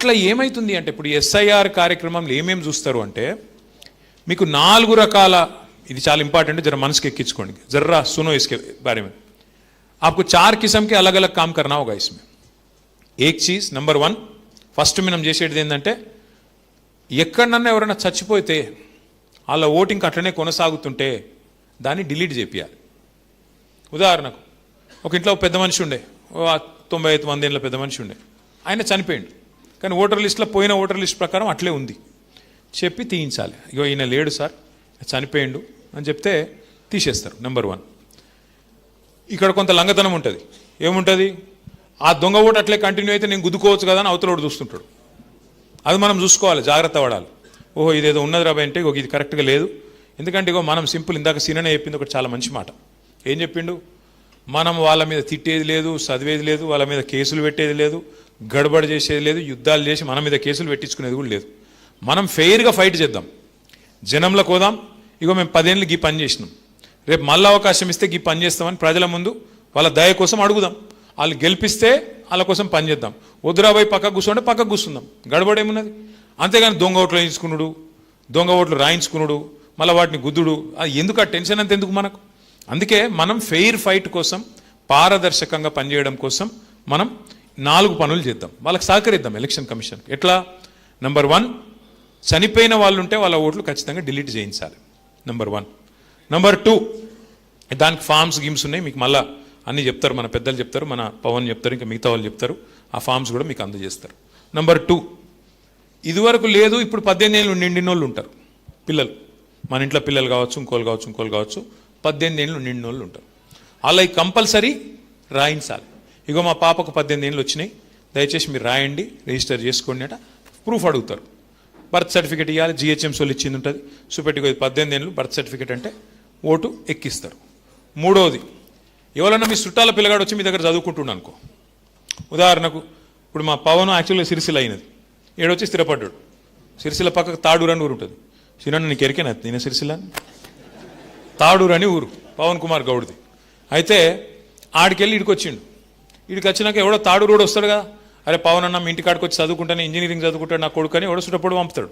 అట్లా ఏమవుతుంది అంటే ఇప్పుడు ఎస్ఐఆర్ కార్యక్రమంలో ఏమేమి చూస్తారు అంటే మీకు 4 రకాల, ఇది చాలా ఇంపార్టెంట్, జర మనసుకి ఎక్కించుకోండి, जरा सुनो इसके बारे में। आपको 4 किस्म के अलग अलग काम करना होगा इसमें। एक चीज नंबर 1 ఫస్ట్ మనం చేసేది ఏంటంటే ఎక్కడన్నా ఎవరైనా చచ్చిపోతే వాళ్ళ ఓటింగ్ అట్లనే కొనసాగుతుంటే దాన్ని డిలీట్ చేపియాలి। ఉదాహరణకు ఒక ఇంట్లో పెద్ద మనిషి ఉండే, 95 ఏళ్ళ పెద్ద మనిషి ఉండే, ఆయన చనిపోయిండు కానీ ఓటర్ లిస్ట్లో పోయిన ఓటర్ లిస్ట్ ప్రకారం అట్లే ఉంది, చెప్పి తీయించాలి। ఇగో ఈయన లేడు సార్, చనిపోయిండు అని చెప్తే తీసేస్తారు। నెంబర్ 1 ఇక్కడ కొంత లంగతనం ఉంటుంది, ఏముంటుంది, ఆ దొంగ ఓటు అట్లే కంటిన్యూ అయితే నేను గుద్దుకోవచ్చు కదా అని అవతల ఓటు చూస్తుంటాడు, అది మనం చూసుకోవాలి, జాగ్రత్త పడాలి। ఓహో ఇదేదో ఉన్నది రాబాయి అంటే ఇది కరెక్ట్గా లేదు, ఎందుకంటే ఇగో మనం సింపుల్, ఇందాక సీననే చెప్పింది ఒకటి చాలా మంచి మాట, ఏం చెప్పిండు, మనం వాళ్ళ మీద తిట్టేది లేదు, చదివేది లేదు, వాళ్ళ మీద కేసులు పెట్టేది లేదు, గడబడి చేసేది లేదు, యుద్ధాలు చేసి మన మీద కేసులు పెట్టించుకునేది కూడా లేదు, మనం ఫెయిర్గా ఫైట్ చేద్దాం, జనంలోకి పోదాం, ఇగో మేము 10 ఏళ్ళు గీ పని చేసినాం, రేపు మళ్ళీ అవకాశం ఇస్తే గీ పని చేస్తామని ప్రజల ముందు వాళ్ళ దయ కోసం అడుగుదాం, వాళ్ళు గెలిపిస్తే వాళ్ళ కోసం పని చేద్దాం, వద్దురాబాయి పక్కకు కూర్చుంటే పక్కకు కూర్చుందాం, గడబడేమున్నది, అంతేగాని దొంగ ఓట్లు వేయించుకున్నాడు, దొంగ ఓట్లు రాయించుకున్నాడు, మళ్ళీ వాటిని గుద్దుడు, ఎందుకు ఆ టెన్షన్ అంత ఎందుకు మనకు, అందుకే మనం ఫెయిర్ ఫైట్ కోసం, పారదర్శకంగా పనిచేయడం కోసం మనం 4 పనులు చేద్దాం, వాళ్ళకి సహకరిద్దాం ఎలక్షన్ కమిషన్। ఎట్లా, నెంబర్ 1 చనిపోయిన వాళ్ళు ఉంటే వాళ్ళ ఓట్లు ఖచ్చితంగా డిలీట్ చేయించాలి, నెంబర్ 1। నెంబర్ 2 దానికి ఫామ్స్ గీమ్స్ ఉన్నాయి, మీకు మళ్ళీ అన్నీ చెప్తారు, మన పెద్దలు చెప్తారు, మన పవన్ చెప్తారు, ఇంకా మిగతా వాళ్ళు చెప్తారు, ఆ ఫామ్స్ కూడా మీకు అందజేస్తారు। నెంబర్ 2 ఇదివరకు లేదు, ఇప్పుడు 18 ఏళ్ళు నిండిన వాళ్ళు ఉంటారు పిల్లలు, మన ఇంట్లో పిల్లలు కావచ్చు, ఇంకోళ్ళు కావచ్చు 18 ఏళ్ళు నిండిన వాళ్ళు ఉంటారు, అలా కంపల్సరీ రాయించాలి। ఇగో మా పాపకు 18 ఏళ్ళు వచ్చినాయి, దయచేసి మీరు రాయండి, రిజిస్టర్ చేసుకోండి అట, ప్రూఫ్ అడుగుతారు, బర్త్ సర్టిఫికేట్ ఇవ్వాలి, జిహెచ్ఎంసీ వాళ్ళు ఇచ్చింది ఉంటుంది, చూపెట్టుకో 18 ఏళ్ళు బర్త్ సర్టిఫికేట్ అంటే ఓటు ఎక్కిస్తారు। 3వది ఎవరన్నా మీ చుట్టాల పిల్లగాడు వచ్చి మీ దగ్గర చదువుకుంటున్నాను అనుకో, ఉదాహరణకు ఇప్పుడు మా పవన్ యాక్చువల్గా సిరిసిల్ల అయినది, ఏడొచ్చి స్థిరపడ్డాడు, సిరిసిల్ల పక్కకు తాడూరు అని ఊరు ఉంటుంది, సిరన్న నీకు ఎరికేనా నేను సిరిసిల్ల, తాడూరు అని ఊరు పవన్ కుమార్ గౌడ్ది, అయితే ఆడికెళ్ళి ఇడికి వచ్చిండు, ఇడికి వచ్చినాక ఎవడో తాడూరు రోడ్ వస్తాడు కదా, అరే పవన్ అన్న మీ ఇంటికాడికి వచ్చి చదువుకుంటాను, ఇంజనీరింగ్ చదువుకుంటాడు నా కొడుకు అని ఎవడో చుట్టప్పుడు పంపుతాడు,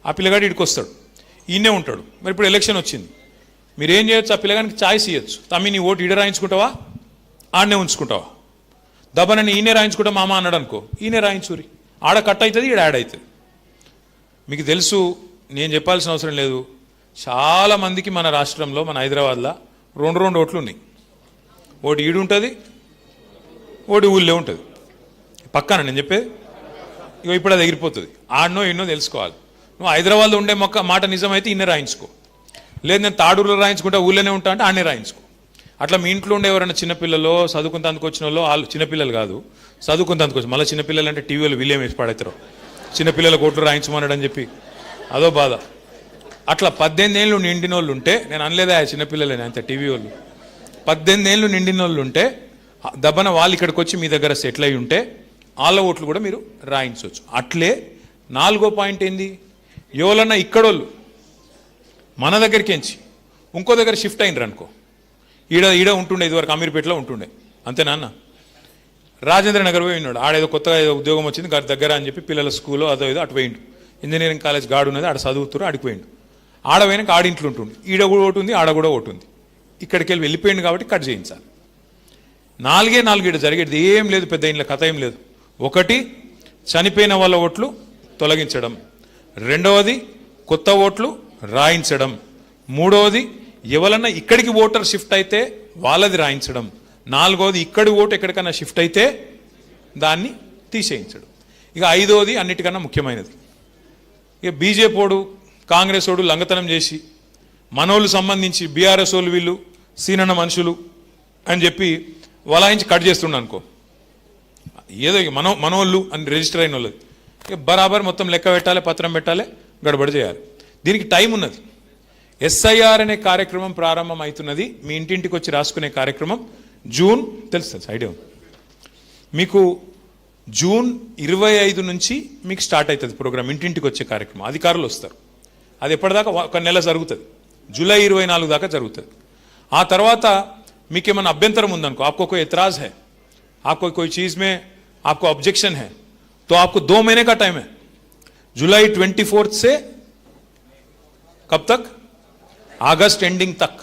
ఆ పిల్లగాడు ఇడికి వస్తాడు, ఈయనే ఉంటాడు, మరి ఇప్పుడు ఎలక్షన్ వచ్చింది, మీరు ఏం చేయొచ్చు, ఆ పిల్లగానికి ఛాయిస్ ఇవ్వచ్చు, తమ్మి నీ ఓటు ఈడ రాయించుకుంటావా ఆడనే ఉంచుకుంటావా, దబ్బనని ఈయనే రాయించుకుంటా మామ అన్నాడు అనుకో, ఈయనే రాయించురి, ఆడ కట్ అవుతుంది ఈడ యాడ్ అవుతుంది। మీకు తెలుసు, నేను చెప్పాల్సిన అవసరం లేదు, చాలామందికి మన రాష్ట్రంలో మన హైదరాబాద్లో 2 ఓట్లు ఉన్నాయి, ఓటు ఈడు ఉంటుంది, ఓటు ఊళ్ళో ఉంటుంది, పక్కన నేను చెప్పేది, ఇగో ఇప్పుడు అది ఎగిరిపోతుంది, ఆడనో ఎన్నో తెలుసుకోవాలి, నువ్వు హైదరాబాద్లో ఉండే మాట నిజమైతే ఇన్నే రాయించుకో, లేదు నేను తాడూరులో రాయించుకుంటా ఊళ్ళోనే ఉంటా అంటే ఆడనే రాయించుకో, అట్లా మీ ఇంట్లో ఉండే ఎవరైనా చిన్నపిల్లలు చదువుకుని అందుకొచ్చిన వాళ్ళు, వాళ్ళు చిన్నపిల్లలు కాదు చదువుకుని అందుకొచ్చి, మళ్ళీ చిన్నపిల్లలు అంటే టీవీలో వీళ్ళేం వేసి పడతారు, చిన్నపిల్లలకు ఓట్లు రాయించమన్నాడు అని చెప్పి అదో బాధ, అట్లా 18 ఏళ్ళు నిండిన వాళ్ళు ఉంటే, నేను అనలేదా చిన్నపిల్లలేని అంత టీవీ వాళ్ళు, 18 ఏళ్ళు నిండిన వాళ్ళు ఉంటే దబ్బన వాళ్ళు ఇక్కడికి వచ్చి మీ దగ్గర సెటిల్ అయి ఉంటే వాళ్ళ ఓట్లు కూడా మీరు రాయించవచ్చు। అట్లే 4వ పాయింట్ ఏంది, ఎవరన్నా ఇక్కడోళ్ళు మన దగ్గరికి ఎంచి ఇంకో దగ్గర షిఫ్ట్ అయినరు అనుకో, ఈడ ఉంటుండే, ఇదివరకు అమీర్పేటలో ఉంటుండే, అంతేనా అన్న, రాజేంద్ర నగర్ పోయి ఉన్నాడు, ఆడేదో కొత్తగా ఏదో ఉద్యోగం వచ్చింది దగ్గర అని చెప్పి పిల్లల స్కూల్లో అదో ఏదో అటు పోయిండు, ఇంజనీరింగ్ కాలేజ్ గాడు ఉన్నది, ఆడ చదువుతారు అడిగిపోయిండు, ఆడ పోయినాక ఆడింట్లో ఉంటుంది, ఈడ కూడా ఒకటి ఉంది, ఆడ కూడా ఒకటి ఉంది, ఇక్కడికి వెళ్ళిపోయిండు కాబట్టి కట్ చేయించాలి। 4 ఈడ జరిగేది ఏం లేదు, పెద్ద ఇంట్లో కథ ఏం లేదు, 1 చనిపోయిన వాళ్ళ ఓట్లు తొలగించడం, 2వది కొత్త ఓట్లు రాయించడం, 3వది ఎవరన్నా ఇక్కడికి ఓటర్ షిఫ్ట్ అయితే వాళ్ళది రాయించడం, 4వది ఇక్కడి ఓటు ఎక్కడికన్నా షిఫ్ట్ అయితే దాన్ని తీసేయించడం, ఇక 5వది అన్నిటికన్నా ముఖ్యమైనది, ఇక బీజేపీ ఓడు కాంగ్రెస్ ఓడు లంగతనం చేసి మనోళ్ళు సంబంధించి బీఆర్ఎస్ వాళ్ళు వీళ్ళు సీనన్న మనుషులు అని చెప్పి వలాయించి కట్ చేస్తుండ అనుకో, ఏదో మనోళ్ళు అని రిజిస్టర్ అయిన వాళ్ళది ఇక బరాబర్ మొత్తం లెక్క పెట్టాలి, పత్రం పెట్టాలి, గడబడి చేయాలి, దీనికి టైం ఉన్నది। ఎస్ఐఆర్ అనే కార్యక్రమం ప్రారంభం అవుతున్నది, మీ ఇంటింటికి వచ్చి రాసుకునే కార్యక్రమం జూన్, తెలుస్తుంది ఐడియా మీకు, జూన్ 25 నుంచి మీకు స్టార్ట్ అవుతుంది ప్రోగ్రామ్, ఇంటింటికి వచ్చే కార్యక్రమం, అధికారులు వస్తారు, అది ఎప్పటిదాకా 1 నెల జరుగుతుంది, జూలై 24 దాకా జరుగుతుంది। ఆ తర్వాత మీకు ఏమైనా అభ్యంతరం ఉందనుకో, आपको कोई एतराज़ है, आपको कोई चीज़ में आपको ऑब्जेक्शन है, तो आपको 2 महीने का टाइम है, जुलाई 24 से कब तक, अगस्त एंडिंग तक,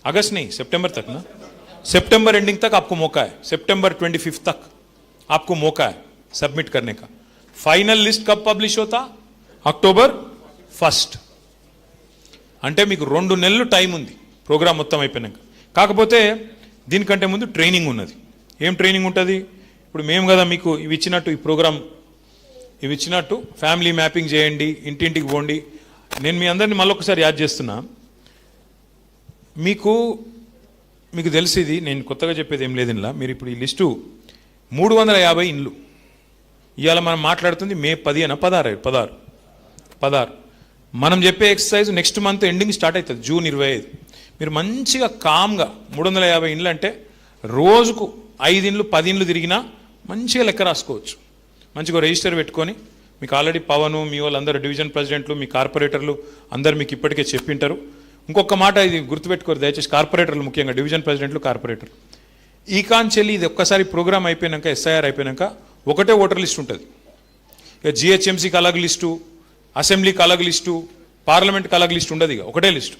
अगस्त नहीं सितंबर तक ना, सितंबर एंडिंग तक आपको मौका है, सितंबर 25 तक आपको मौका है सबमिट करने का। फाइनल लिस्ट कब पब्लिश होता, అక్టోబర్ 1 అంటే మీకు 2 నెలలు టైం ఉంది ప్రోగ్రామ్ మొత్తం అయిపోయినాక. కాకపోతే దీనికంటే ముందు ట్రైనింగ్ ఉన్నది. ఏం ట్రైనింగ్ ఉంటుంది, ఇప్పుడు మేము కదా మీకు ఇవి ఇచ్చినట్టు, ఈ ప్రోగ్రామ్ ఇవి ఇచ్చినట్టు ఫ్యామిలీ మ్యాపింగ్ చేయండి, ఇంటింటికి పోండి. నేను మీ అందరినీ మళ్ళొకసారి యాద్ చేస్తున్నా, మీకు తెలిసింది, నేను కొత్తగా చెప్పేది ఏం లేదు ఇలా. మీరు ఇప్పుడు ఈ లిస్టు 350 ఇండ్లు ఇవాళ మనం మాట్లాడుతుంది మే 10 అన 16 మనం చెప్పే exercise next month ending start అవుతుంది, జూన్ 25. మీరు మంచిగా కామ్గా 350 ఇండ్లు అంటే రోజుకు 5 ఇండ్లు 10 ఇండ్లు తిరిగినా మంచిగా లెక్క రాసుకోవచ్చు. మంచిగా రిజిస్టర్ పెట్టుకొని, మీకు ఆల్రెడీ పవను మీ వాళ్ళందరూ డివిజన్ ప్రెసిడెంట్లు మీ కార్పొరేటర్లు అందరు మీకు ఇప్పటికే చెప్పింటారు. ఇంకొక మాట ఇది గుర్తుపెట్టుకోరు దయచేసి, కార్పొరేటర్లు ముఖ్యంగా డివిజన్ ప్రెసిడెంట్లు కార్పొరేటర్లు, ఈ కాంచెల్లి ఇది ఒక్కసారి ప్రోగ్రామ్ అయిపోయాక ఎస్ఐఆర్ అయిపోయాక ఒకటే ఓటర్ లిస్ట్ ఉంటుంది. ఇక జిహెచ్ఎంసీకి అలాగ లిస్టు, అసెంబ్లీకి అలాగ లిస్టు, పార్లమెంట్కి అలాగ లిస్ట్ ఉండదు, ఇక ఒకటే లిస్టు.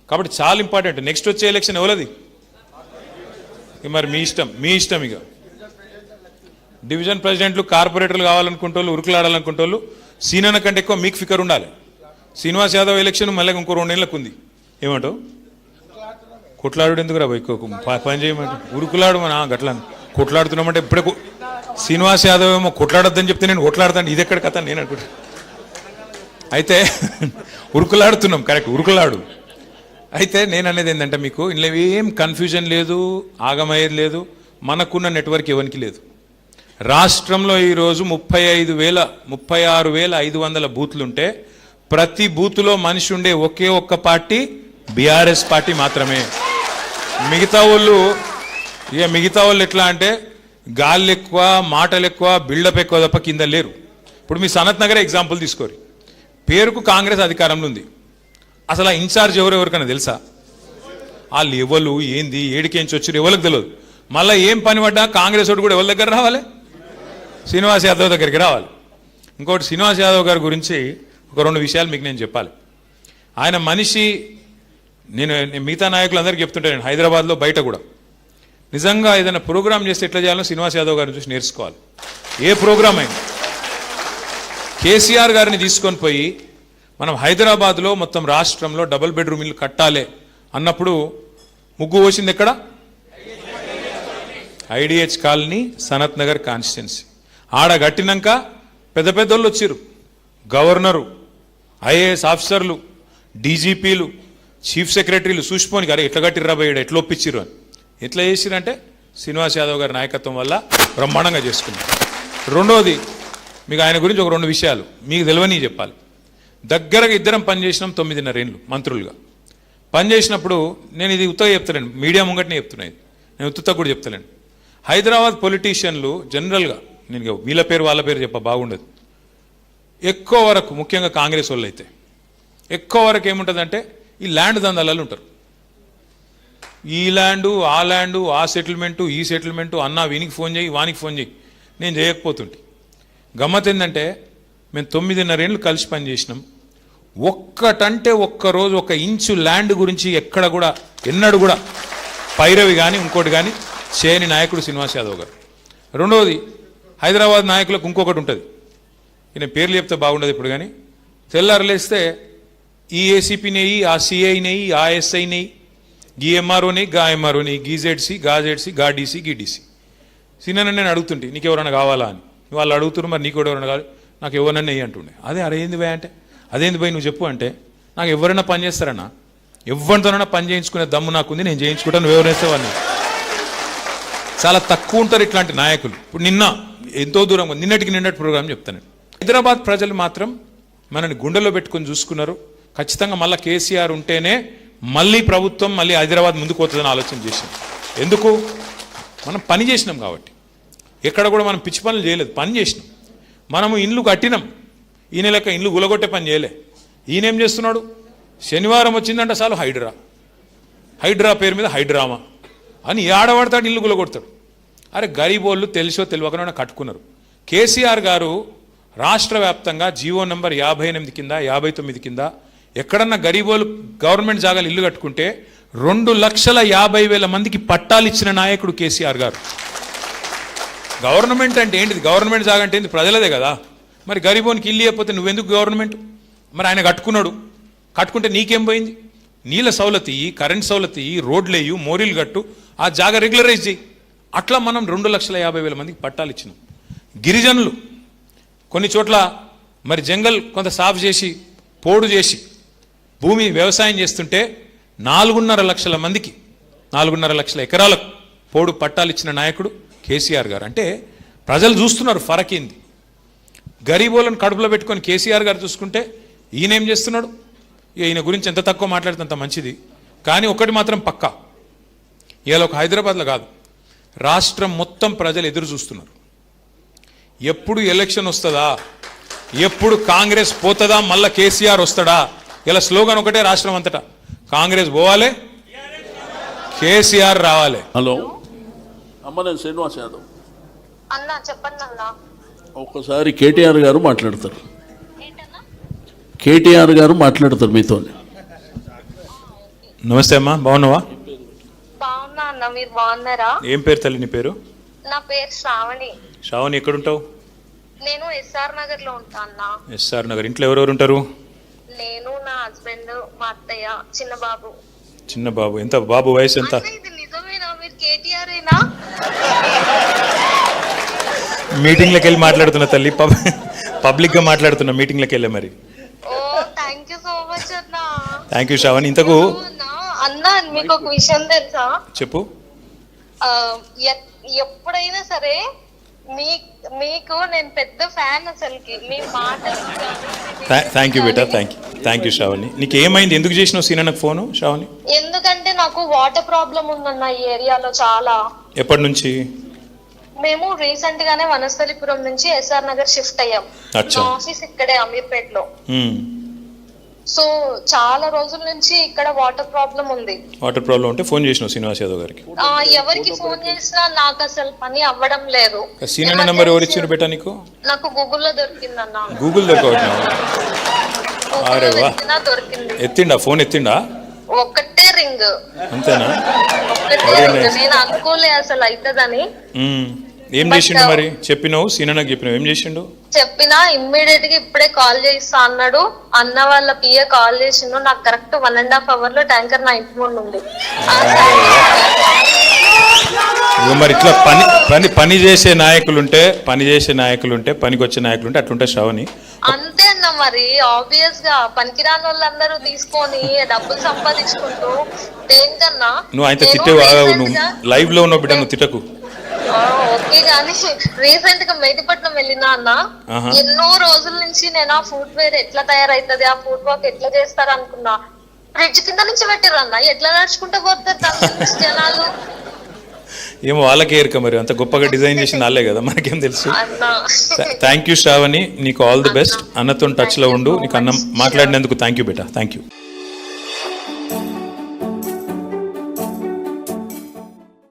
కాబట్టి చాలా ఇంపార్టెంట్. నెక్స్ట్ వచ్చే ఎలక్షన్ ఎవరది, మరి మీ ఇష్టం. ఇక డివిజన్ ప్రెసిడెంట్లు కార్పొరేటర్లు కావాలనుకుంటే వాళ్ళు, ఉరుకులాడాలనుకుంటే వాళ్ళు, సీనియర్ కంటే ఎక్కువ మీకు ఫికర్ ఉండాలి. శ్రీనివాస్ యాదవ్ ఎలక్షన్ మళ్ళీ ఇంకో 2 నెలలకు ఉంది. ఏమంటావు, కొట్లాడు ఎందుకురా పని చేయమంటే, ఉరుకులాడు మన గట్లా కొట్లాడుతున్నామంటే ఇప్పుడే శ్రీనివాస్ యాదవ్ ఏమో కొట్లాడొద్దని చెప్తే నేను కొట్లాడతాను, ఇది ఎక్కడ కథ నేను అనుకుంటా. అయితే ఉరుకులాడుతున్నాం, కరెక్ట్, ఉరుకులాడు. అయితే నేను అనేది ఏంటంటే మీకు ఇందులో ఏం కన్ఫ్యూజన్ లేదు, ఆగమయ్యేది లేదు, మనకున్న నెట్వర్క్ ఎవరికి లేదు. రాష్ట్రంలో ఈరోజు 36,500 బూత్లుంటే ప్రతి బూత్లో మనిషి ఉండే ఒకే ఒక్క పార్టీ బీఆర్ఎస్ పార్టీ మాత్రమే. మిగతా వాళ్ళు ఎట్లా అంటే గాళ్ళు ఎక్కువ, మాటలు ఎక్కువ, బిల్డప్ ఎక్కువ తప్ప కింద లేరు. ఇప్పుడు మీ సనత్ నగర్ ఎగ్జాంపుల్ తీసుకోరు, పేరుకు కాంగ్రెస్ అధికారంలో ఉంది, అసలు ఆ ఇన్ఛార్జ్ ఎవరికైనా తెలుసా, వాళ్ళు ఎవరు ఏంది ఏడికేంచి వచ్చారు ఎవరికి తెలియదు. మళ్ళీ ఏం పని పడ్డా కాంగ్రెస్ వాడు కూడా ఎవరి దగ్గర రావాలి, శ్రీనివాస్ యాదవ్ దగ్గరికి రావాలి. ఇంకోటి శ్రీనివాస్ యాదవ్ గారి గురించి ఒక 2 విషయాలు మీకు నేను చెప్పాలి. ఆయన మనిషి, నేను మిగతా నాయకులందరికీ చెప్తుంటాను, హైదరాబాద్లో బయట కూడా నిజంగా ఏదైనా ప్రోగ్రామ్ చేస్తే ఎట్లా చేయాలో శ్రీనివాస్ యాదవ్ గారిని చూసి నేర్చుకోవాలి. ఏ ప్రోగ్రామ్ అయినా కేసీఆర్ గారిని తీసుకొని పోయి మనం హైదరాబాద్లో మొత్తం రాష్ట్రంలో డబుల్ బెడ్రూమ్ ఇల్లు కట్టాలి అన్నప్పుడు ముగ్గు పోసింది ఎక్కడ, IDH colony, Sanath Nagar constituency. ఆడ కట్టినాక పెద్ద పెద్దోళ్ళు వచ్చారు, గవర్నరు, ఐఏఎస్ ఆఫీసర్లు, డీజీపీలు, చీఫ్ సెక్రటరీలు చూసిపోని గారు ఎట్లా కట్టిర్రా పోయాడు, ఎట్లా ఒప్పించారు అని. ఎట్లా చేసిరంటే శ్రీనివాస్ యాదవ్ గారి నాయకత్వం వల్ల బ్రహ్మాండంగా చేసుకున్నారు. రెండోది, మీకు ఆయన గురించి ఒక 2 విషయాలు మీకు తెలియని చెప్పాలి. దగ్గరగా ఇద్దరం పనిచేసినాం 9.5 ఏళ్ళు మంత్రులుగా. పనిచేసినప్పుడు నేను ఇది ఉత్తగా చెప్తాను, మీడియా ముంగటనే చెప్తున్నాను, నేను ఉత్తగా కూడా చెప్తాను. హైదరాబాద్ పొలిటీషియన్లు జనరల్గా, నేను వీళ్ళ పేరు వాళ్ళ పేరు చెప్ప బాగుండదు, ఎక్కువ వరకు ముఖ్యంగా కాంగ్రెస్ వాళ్ళు అయితే ఎక్కువ వరకు ఏముంటుందంటే ఈ ల్యాండ్ దందాలలో ఉంటారు. ఈ ల్యాండు, ఆ ల్యాండు, ఆ సెటిల్మెంటు, ఈ సెటిల్మెంటు, అన్న వీనికి ఫోన్ చేయి, వానికి ఫోన్ చేయి, నేను చేయకపోతుంటే. గమ్మత్ ఏంటంటే మేము 9.5 ఏళ్ళు కలిసి పనిచేసినాం. ఒక్కటంటే ఒక్కరోజు 1 ఇంచు ల్యాండ్ గురించి ఎక్కడ కూడా ఎన్నడూ కూడా పైరవి కానీ ఇంకోటి కానీ చేయని నాయకుడు శ్రీనివాస్ యాదవ్ గారు. రెండవది, హైదరాబాద్ నాయకులకు ఇంకొకటి ఉంటుంది, నేను పేర్లు చెప్తే బాగుండదు ఇప్పుడు, కానీ తెల్లారలేస్తే ఈ ఏసీపీ నెయ్యి, ఆ సిఐ నెయ్యి, ఆ ఎస్ఐ నెయ్యి, గీ ఎంఆర్ఓ నెయ్యి, గా ఎంఆర్ఓ నెయ్యి, గీజెడ్సీ, గా డీసీ, గీ డీసీ. సీనియర్ నేను అడుగుతుంటే నీకు ఎవరైనా కావాలా అని, వాళ్ళు అడుగుతున్నారు, మరి నీకు ఎవరైనా కావాలి, నాకు ఎవరైనా నెయ్యి అంటుండే. అరే ఏంది భయ అంటే, అదేంది భయ నువ్వు చెప్పు అంటే, నాకు ఎవరైనా పని చేస్తారన్నా, ఎవరితోనైనా పని చేయించుకునే దమ్ము నాకుంది, నేను చేయించుకుంటాను, నువ్వు ఎవరైతే వాళ్ళు. చాలా తక్కువ ఉంటారు ఇట్లాంటి నాయకులు. ఇప్పుడు ఎంతో దూరం నిన్నటి ప్రోగ్రాం చెప్తాను. హైదరాబాద్ ప్రజలు మాత్రం మనని గుండెలో పెట్టుకొని చూసుకున్నారు. ఖచ్చితంగా మళ్ళీ కేసీఆర్ ఉంటేనే మళ్ళీ ప్రభుత్వం మళ్ళీ హైదరాబాద్ ముందుకు పోతుందని ఆలోచన చేసాం. ఎందుకు, మనం పని చేసినాం కాబట్టి. ఎక్కడ కూడా మనం పిచ్చి పనులు చేయలేదు, పని చేసినాం. మనము ఇండ్లు కట్టినాం, ఈయన లెక్క ఇండ్లు గులగొట్టే పని చేయలే. ఈయనేం చేస్తున్నాడు, శనివారం వచ్చిందంటే చాలు హైడ్రా పేరు మీద హైడ్రామా అని ఆడబడతాడు, ఇల్లు గులగొడతాడు. అరే గరీబోళ్ళు తెలిసో తెలియకనో కట్టుకున్నారు. కేసీఆర్ గారు రాష్ట్ర వ్యాప్తంగా జీవో నంబర్ 58 కింద 59 కింద ఎక్కడన్నా గరీబోలు గవర్నమెంట్ జాగాలు ఇల్లు కట్టుకుంటే 2,50,000 మందికి పట్టాలు ఇచ్చిన నాయకుడు కేసీఆర్ గారు. గవర్నమెంట్ అంటే ఏంటిది? గవర్నమెంట్ జాగా అంటే ఏంటి? ప్రజలదే కదా. మరి గరీబోనికి ఇల్లు ఇవ్వకపోతే నువ్వెందుకు గవర్నమెంట్? మరి ఆయన కట్టుకున్నాడు, కట్టుకుంటే నీకేం పోయింది? నీళ్ళ సౌలతి, కరెంట్ సౌలతి, రోడ్లు వేయు, మోరీలు కట్టు, ఆ జాగా రెగ్యులరైజ్ చేయి. అట్లా మనం 2,50,000 మందికి పట్టాలు ఇచ్చినాం. గిరిజనులు కొన్ని చోట్ల మరి జంగల్ కొంత సాఫ్ చేసి పోడు చేసి భూమి వ్యవసాయం చేస్తుంటే 4.5 లక్షల మందికి 4.5 లక్షల ఎకరాలకు పోడు పట్టాలు ఇచ్చిన నాయకుడు కేసీఆర్ గారు. అంటే ప్రజలు చూస్తున్నారు ఫరక్ ఏంది. గరీబోలను కడుపులో పెట్టుకొని కేసీఆర్ గారు చూసుకుంటే ఈయన ఏం చేస్తున్నాడు? ఈయన గురించి ఎంత తక్కువ మాట్లాడితే అంత మంచిది. కానీ ఒకటి మాత్రం పక్కా, ఇవాళ ఒక హైదరాబాద్లో కాదు, రాష్ట్రం మొత్తం ప్రజలు ఎదురు చూస్తున్నారు. ఎప్పుడు ఎలక్షన్ వస్తుందా, ఎప్పుడు కాంగ్రెస్ పోతుందా, మళ్ళా కేసీఆర్ వస్తాడా? ఇలా స్లోగన్ ఒకటే రాష్ట్రం అంతటా, కాంగ్రెస్ పోవాలి, కేసీఆర్ రావాలి. హలో అమ్మ, నేను శ్రీనివాస్ యాదవ్. అన్నా చెప్పండి అన్నా. ఒక్కసారి కేటీఆర్ గారు మాట్లాడతారు. కేటీఆర్ గారు మాట్లాడతారు మీతో. నమస్తే అమ్మా, బాగున్నావా? బాగున్నా అన్న, మీరు బాగున్నారా? ఏం పేరు తల్లి నీ పేరు? నా పేరు శ్రావణి. శ్రావణి, ఎక్కడుంటావు? నేను ఎస్ఆర్ నగర్ లో ఉంటా అన్న. ఎస్ఆర్ నగర్. ఇంట్లో ఎవరెవరు ఉంటారు? నేను, నా హస్బెండ్, మా అత్తయ్య, చిన్న బాబు. చిన్న బాబు. ఎంత బాబు వయసు ఎంత? అన్న, ఇది నిజమేనా? మీరు కేటీఆర్ ఏనా? మీటింగ్లకు వెళ్ళి మాట్లాడుతున్నా తల్లి, పబ్లిక్గా మాట్లాడుతున్నా మీటింగ్లకు వెళ్ళే. మరి ఓ థ్యాంక్ యూ సో మచ్ అన్న. Thank you Shravani. ఇంతకు అన్న మీకు ఒక విషయం తెలుసా? చెప్పు. ఎప్పుడైనా సరే మీకు నేను పెద్ద ఫ్యాన్ అసలుకి. మీ మాటలు థ్యాంక్ యూ బేటా, థ్యాంక్ యూ శ్రావణి. నీకు ఏమైంది? ఎందుకు చేసినావు సీనా నాకు ఫోను శ్రావణి? ఎందుకంటే నాకు వాటర్ ప్రాబ్లం ఉందన్న ఈ ఏరియాలో చాలా. ఎప్పటి నుంచి? మేము రీసెంట్ గానే వనస్థలిపురం నుంచి ఎస్ఆర్ నగర్ షిఫ్ట్ అయ్యాం. అచ్చా. ఆఫీస్ ఇక్కడే అమీర్పేటలో. సో చాలా రోజుల నుంచి ఇక్కడ వాటర్ ప్రాబ్లం ఉంది. వాటర్ ప్రాబ్లం ఉంటే ఫోన్ చేసినావు శ్రీనివాస్ యాదవ్ గారికి? ఎవరికి ఫోన్ చేసినా నాకు అసలు పని అవ్వడం లేదు. సీనా నెంబర్ ఎవరు ఇచ్చారు బేటా నీకు? నాకు గూగుల్లో దొరికిందన్న. గూగుల్ దొరకవట్లేదు? దొరికింది. ఎత్తిండా ఫోన్? ఎత్తిండా? ఒక్కటే రింగ్. అంతేనా? ఒక్కటే రింగ్. నేను అనుకోలే అసలు అవుతుందని. ఏం చేసిండు మరి? చెప్పినావు సీనాకి? చెప్పినావు? ఏం చేసిండు? చెప్పినా ఇమ్మీడియట్ గా ఇప్పుడే కాల్ చేస్తా అన్నాడు. అన్న వాళ్ళ పిఏ కాల్ చేసిండు. నాకు కరెక్ట్ 1.5 hour లో ట్యాంకర్ నా ఇంటి ముందు ఉంది. మరి ఇట్లా పని చేసే నాయకులుంటే పనికి వచ్చే నాయకులుంటే అట్లుంటే శ్రావణి. అంతే అన్న. మరి ఆబ్వియస్ గా పనికిరాని వాళ్ళందరూ తీసుకొని డబ్బులు సంపాదించుకుంటూ దేనికన్నా. నువ్వు అయితే తిట్టేవా? నువ్వు లైవ్ లో ఉన్నావు బిడ్డ, నువ్వు తిట్టకు. ఓకే గానీ రీసెంట్ గా మెహదీపట్నం వెళ్ళినా అన్న. ఎన్నో రోజుల నుంచి నేను ఆ ఫుడ్ వేర్ ఎట్లా తయారైతుంది, ఆ ఫుడ్ వర్క్ ఎట్లా చేస్తారు అనుకున్నా. బ్రిడ్జ్ కింద నుంచి పెట్టిర్రు అన్న. ఎట్లా నడుచుకుంటూ పోతారు దాని జనాలు? ఏమో వాళ్ళకే ఎరుక. మరి అంత గొప్పగా డిజైన్ చేసిన వాళ్ళే కదా, మనకేం తెలుసు. థ్యాంక్ యూ శ్రావణి, నీకు ఆల్ ది బెస్ట్. అన్నతో టచ్ లో ఉండు. నీకు అన్నం మాట్లాడినందుకు థ్యాంక్ యూ బేటా, థ్యాంక్ యూ.